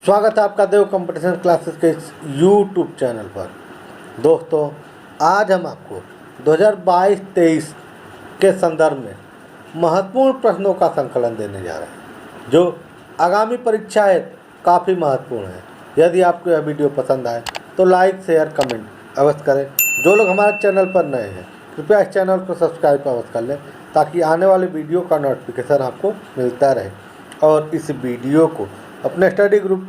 स्वागत है आपका देव कंपटीशन क्लासेस के इस यूट्यूब चैनल पर। दोस्तों, आज हम आपको 2022-23 के संदर्भ में महत्वपूर्ण प्रश्नों का संकलन देने जा रहे हैं जो आगामी परीक्षा हेतु काफ़ी महत्वपूर्ण है। यदि आपको यह वीडियो पसंद आए तो लाइक, शेयर, कमेंट अवश्य करें। जो लोग हमारे चैनल पर नए हैं कृपया इस चैनल को सब्सक्राइब अवश्य कर लें ताकि आने वाले वीडियो का नोटिफिकेशन आपको मिलता रहे। और इस वीडियो को अपने स्टडी ग्रुप,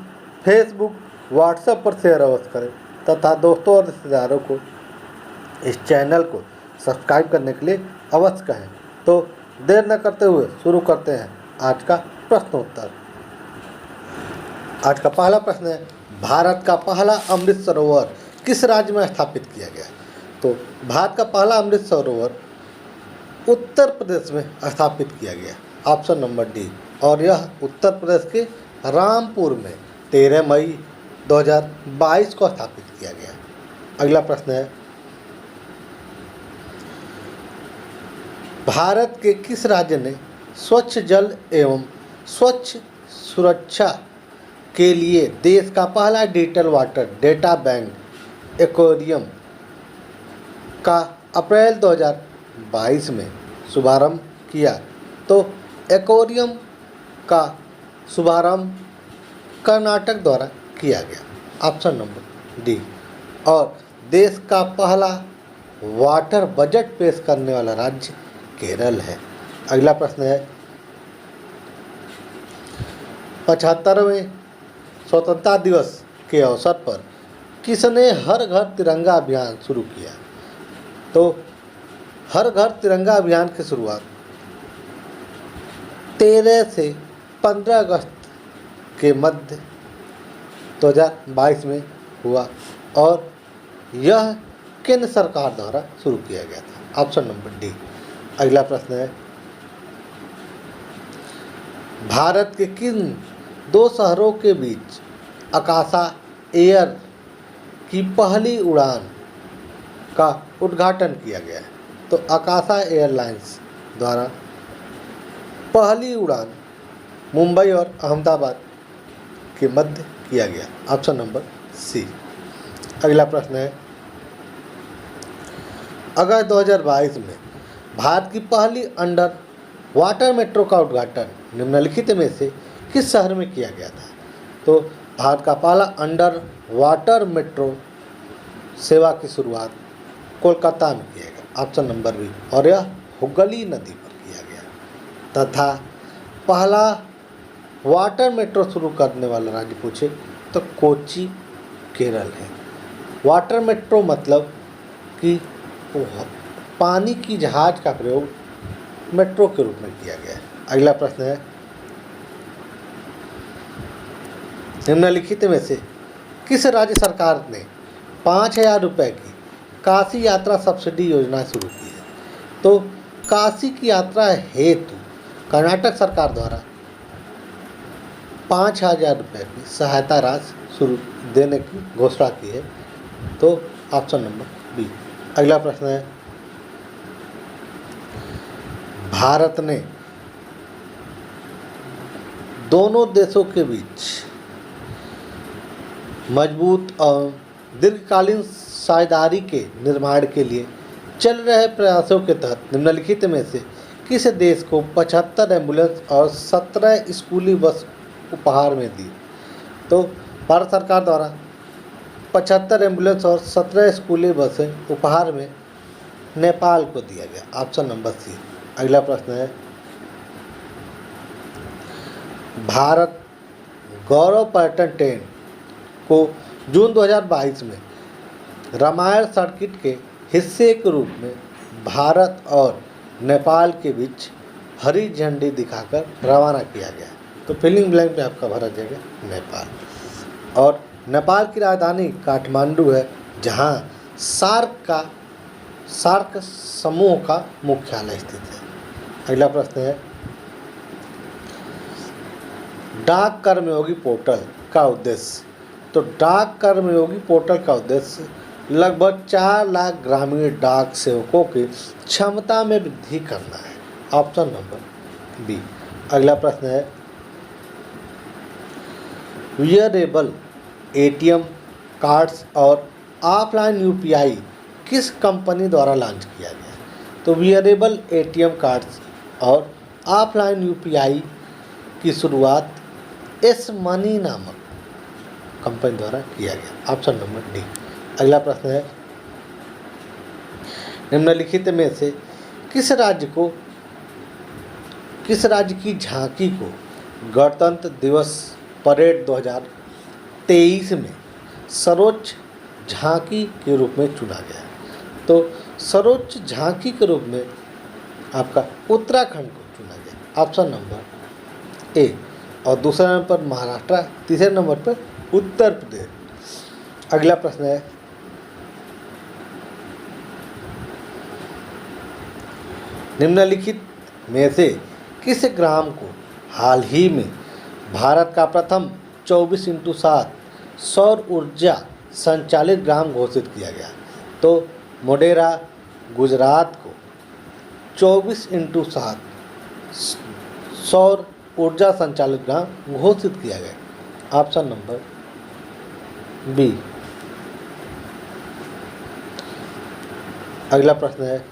फेसबुक, व्हाट्सएप पर शेयर अवश्य करें तथा दोस्तों और रिश्तेदारों को इस चैनल को सब्सक्राइब करने के लिए अवश्य कहें। तो देर न करते हुए शुरू करते हैं आज का प्रश्नोत्तर। आज का पहला प्रश्न है, भारत का पहला अमृत सरोवर किस राज्य में स्थापित किया गया? तो भारत का पहला अमृत सरोवर उत्तर प्रदेश में स्थापित किया गया, ऑप्शन नंबर डी। और यह उत्तर प्रदेश के रामपुर में 13 मई 2022 को स्थापित किया गया। अगला प्रश्न है, भारत के किस राज्य ने स्वच्छ जल एवं स्वच्छ सुरक्षा के लिए देश का पहला digital water data bank aquarium का अप्रैल 2022 में शुभारंभ किया? तो एक्वेरियम का शुभारंभ कर्नाटक द्वारा किया गया, ऑप्शन नंबर डी। और देश का पहला वाटर बजट पेश करने वाला राज्य केरल है। अगला प्रश्न है, 75वें स्वतंत्रता दिवस के अवसर पर किसने हर घर तिरंगा अभियान शुरू किया? तो हर घर तिरंगा अभियान की शुरुआत 13 से 15 अगस्त के मध्य 2022 में हुआ और यह केंद्र सरकार द्वारा शुरू किया गया था, ऑप्शन नंबर डी। अगला प्रश्न है, भारत के किन दो शहरों के बीच आकाशा एयर की पहली उड़ान का उद्घाटन किया गया है? तो आकाशा एयरलाइंस द्वारा पहली उड़ान मुंबई और अहमदाबाद के मध्य किया गया, ऑप्शन नंबर सी। अगला प्रश्न है, अगस्त 2022 में भारत की पहली अंडर वाटर मेट्रो का उद्घाटन निम्नलिखित में से किस शहर में किया गया था? तो भारत का पहला अंडर वाटर मेट्रो सेवा की शुरुआत कोलकाता में किया गया, ऑप्शन नंबर बी। और यह हुगली नदी पर किया गया। तथा पहला वाटर मेट्रो शुरू करने वाला राज्य पूछे तो कोच्चि केरल है। वाटर मेट्रो मतलब कि पानी की जहाज का प्रयोग मेट्रो के रूप में किया गया है। अगला प्रश्न है, निम्नलिखित में से किस राज्य सरकार ने 5,000 रुपये की काशी यात्रा सब्सिडी योजना शुरू की है? तो काशी की यात्रा हेतु कर्नाटक सरकार द्वारा 5,000 रुपये की सहायता राशि शुरू देने की घोषणा की है, तो ऑप्शन नंबर बी। अगला प्रश्न है, भारत ने दोनों देशों के बीच मजबूत और दीर्घकालीन साझेदारी के निर्माण के लिए चल रहे प्रयासों के तहत निम्नलिखित में से किस देश को 75 एम्बुलेंस और 17 स्कूली बस उपहार में दी? तो भारत सरकार द्वारा 75 एम्बुलेंस और 17 स्कूली बसें उपहार में नेपाल को दिया गया, ऑप्शन नंबर सी। अगला प्रश्न है, भारत गौरव पर्यटन ट्रेन को जून 2022 में रामायण सर्किट के हिस्से के रूप में भारत और नेपाल के बीच हरी झंडी दिखाकर रवाना किया गया। तो फिलिंग ब्लैंक में आपका भरा जाएगा नेपाल। और नेपाल की राजधानी काठमांडू है जहां सार्क समूह का मुख्यालय स्थित है। अगला प्रश्न है, डाक कर्मयोगी पोर्टल का उद्देश्य? तो डाक कर्मयोगी पोर्टल का उद्देश्य लगभग 4 लाख ग्रामीण डाक सेवकों की क्षमता में वृद्धि करना है, ऑप्शन नंबर बी। अगला प्रश्न है, वियरेबल एटीएम कार्ड्स और ऑफलाइन यूपीआई किस कंपनी द्वारा लॉन्च किया गया? तो वियरेबल एटीएम कार्ड्स और ऑफलाइन यूपीआई की शुरुआत एस मनी नामक कंपनी द्वारा किया गया। Option number D. अगला प्रश्न है, निम्नलिखित में से किस राज्य की झांकी को गणतंत्र दिवस परेड 2023 में सर्वोच्च झांकी के रूप में चुना गया? तो सर्वोच्च झांकी के रूप में आपका उत्तराखंड को चुना गया। Option number A. और दूसरे नंबर पर महाराष्ट्र, तीसरे नंबर पर उत्तर प्रदेश। अगला प्रश्न है, निम्नलिखित में से किस ग्राम को हाल ही में भारत का प्रथम 24x7 सौर ऊर्जा संचालित ग्राम घोषित किया गया? तो मोढेरा गुजरात को 24x7 सौर ऊर्जा संचालित ग्राम घोषित किया गया। Option number B. अगला प्रश्न है,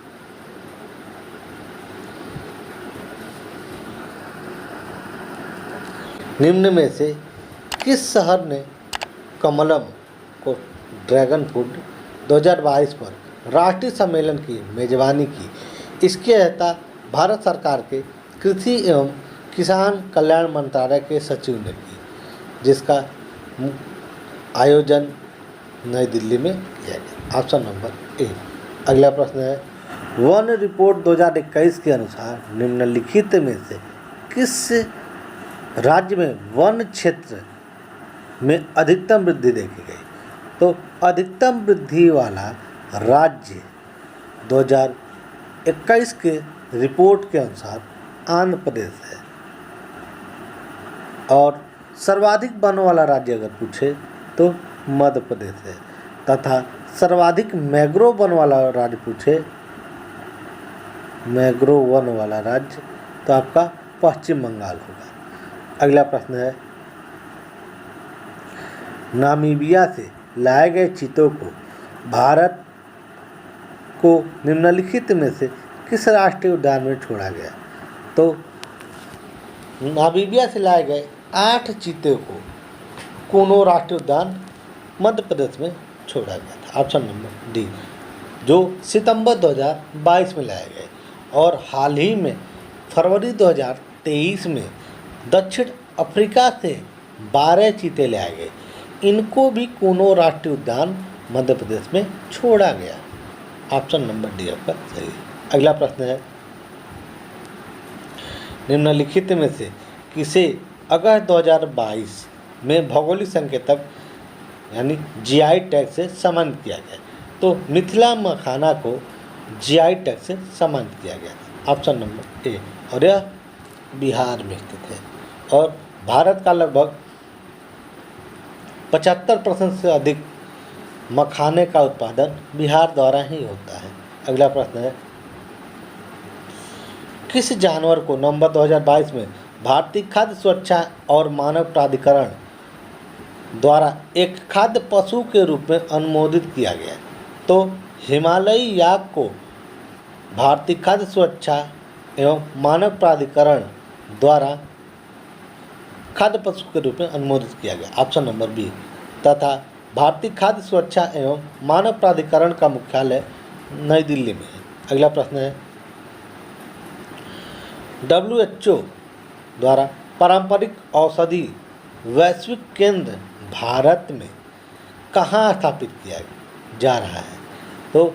निम्न में से किस शहर ने कमलम को ड्रैगन फ्रूट 2022 पर राष्ट्रीय सम्मेलन की मेजबानी की? इसकी अध्यक्षता भारत सरकार के कृषि एवं किसान कल्याण मंत्रालय के सचिव ने की, जिसका आयोजन नई दिल्ली में किया गया। Option number A. अगला प्रश्न है, वन रिपोर्ट 2021 के अनुसार निम्नलिखित में से किस राज्य में वन क्षेत्र में अधिकतम वृद्धि देखी गई? तो अधिकतम वृद्धि वाला राज्य 2021 के रिपोर्ट के अनुसार आंध्र प्रदेश है। और सर्वाधिक वन वाला राज्य अगर पूछे तो मध्य प्रदेश है, तथा सर्वाधिक मैंग्रोव वन वाला राज्य पूछे, मैंग्रोव वन वाला राज्य तो आपका पश्चिम बंगाल होगा। अगला प्रश्न है, नामीबिया से लाए गए चीतों को भारत को निम्नलिखित में से किस राष्ट्रीय उद्यान में छोड़ा गया? तो नामीबिया से लाए गए 8 चीते को कूनो राष्ट्रीय उद्यान मध्य प्रदेश में छोड़ा गया था। ऑप्शन नंबर डी, जो सितंबर 2022 में लाए गए। और हाल ही में फरवरी 2023 में दक्षिण अफ्रीका से 12 चीते लाए गए। इनको भी कूनो राष्ट्रीय उद्यान मध्य प्रदेश में छोड़ा गया। ऑप्शन नंबर डी आपका सही है। अगला प्रश्न है, निम्नलिखित में से किसे अगस्त 2022 में भौगोलिक संकेतक यानी जीआई टैग से सम्मानित किया गया? तो मिथिला मखाना को जीआई टैग से सम्मानित किया गया। Option number A. और यह बिहार में स्थित है और भारत का लगभग 75% से अधिक मखाने का उत्पादन बिहार द्वारा ही होता है। अगला प्रश्न है, किस जानवर को नवंबर 2022 में भारतीय खाद्य सुरक्षा और मानव प्राधिकरण द्वारा एक खाद्य पशु के रूप में अनुमोदित किया गया? तो हिमालयी याक को भारतीय खाद्य सुरक्षा एवं मानव प्राधिकरण द्वारा खाद्य पशु के रूप में अनुमोदित किया गया। Option number B. तथा भारतीय खाद्य सुरक्षा एवं मानव प्राधिकरण का मुख्यालय नई दिल्ली में है। अगला प्रश्न है, WHO द्वारा पारंपरिक औषधि वैश्विक केंद्र भारत में कहाँ स्थापित किया जा रहा है? तो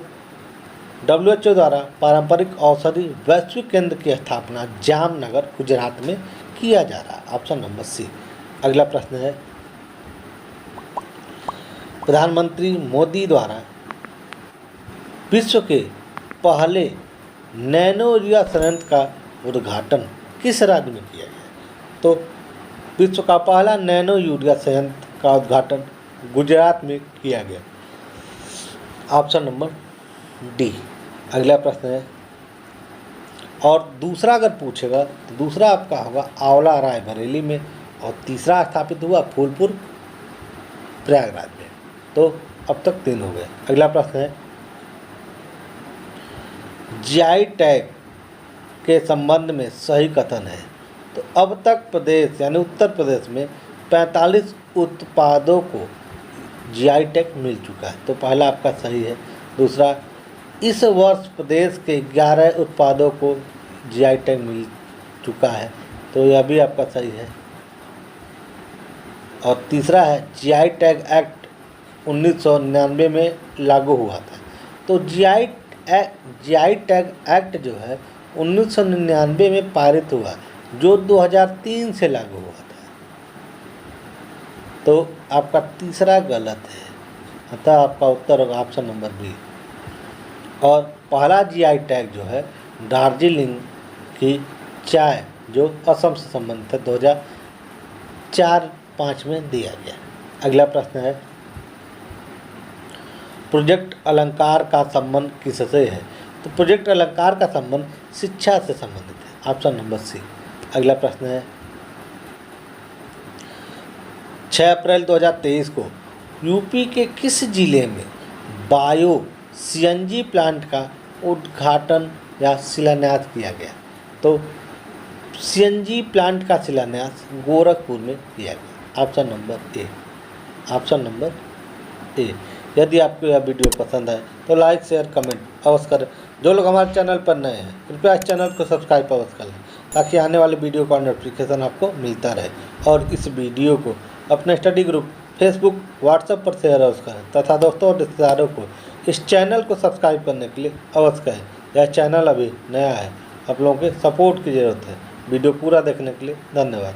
WHO द्वारा पारंपरिक औषधि वैश्विक केंद्र की स्थापना जामनगर गुजरात में किया जा रहा है। Option number C. अगला प्रश्न है, प्रधानमंत्री मोदी द्वारा विश्व के पहले नैनो यूरिया संयंत्र का उद्घाटन किस राज्य में किया गया? तो विश्व का पहला नैनो यूरिया संयंत्र का उद्घाटन गुजरात में किया गया। Option number D. अगला प्रश्न है, और दूसरा अगर पूछेगा तो दूसरा आपका होगा आंवला रायबरेली में और तीसरा स्थापित हुआ फूलपुर प्रयागराज में। तो अब तक 3 हो गए। अगला प्रश्न है, जीआई टैग के संबंध में सही कथन है। तो अब तक प्रदेश यानी उत्तर प्रदेश में 45 उत्पादों को जीआई टैग मिल चुका है। तो पहला आपका सही है। दूसरा, इस वर्ष प्रदेश के 11 उत्पादों को जीआई टैग मिल चुका है। तो यह भी आपका सही है। और तीसरा है, जीआई टैग एक्ट 1999 में लागू हुआ था। तो जीआई टैग एक्ट जो है 1999 में पारित हुआ, जो 2003 से लागू हुआ था। तो आपका तीसरा गलत है, अतः आपका उत्तर होगा ऑप्शन नंबर बी। और पहला जीआई टैग जो है दार्जिलिंग की चाय जो असम से संबंधित है 2004-05 में दिया गया। अगला प्रश्न है, प्रोजेक्ट अलंकार का संबंध किससे है। तो प्रोजेक्ट अलंकार का संबंध शिक्षा से संबंधित है, ऑप्शन नंबर सी। अगला प्रश्न है, 6 अप्रैल 2023 को यूपी के किस जिले में बायो सीएनजी प्लांट का उद्घाटन या शिलान्यास किया गया। तो सीएनजी प्लांट का शिलान्यास गोरखपुर में किया गया, option number A. Option number A. यदि आपको यह वीडियो पसंद है तो लाइक शेयर कमेंट अवश्य करें। जो लोग हमारे चैनल पर नए हैं कृपया इस चैनल को सब्सक्राइब अवश्य कर लें, ताकि आने वाले वीडियो का नोटिफिकेशन आपको मिलता रहे। और इस वीडियो को अपने स्टडी ग्रुप फेसबुक व्हाट्सएप पर शेयर अवश्य करें, तथा दोस्तों और रिश्तेदारों को इस चैनल को सब्सक्राइब करने के लिए अवश्य कहें। यह चैनल अभी नया है, आप लोगों के सपोर्ट की ज़रूरत है। वीडियो पूरा देखने के लिए धन्यवाद।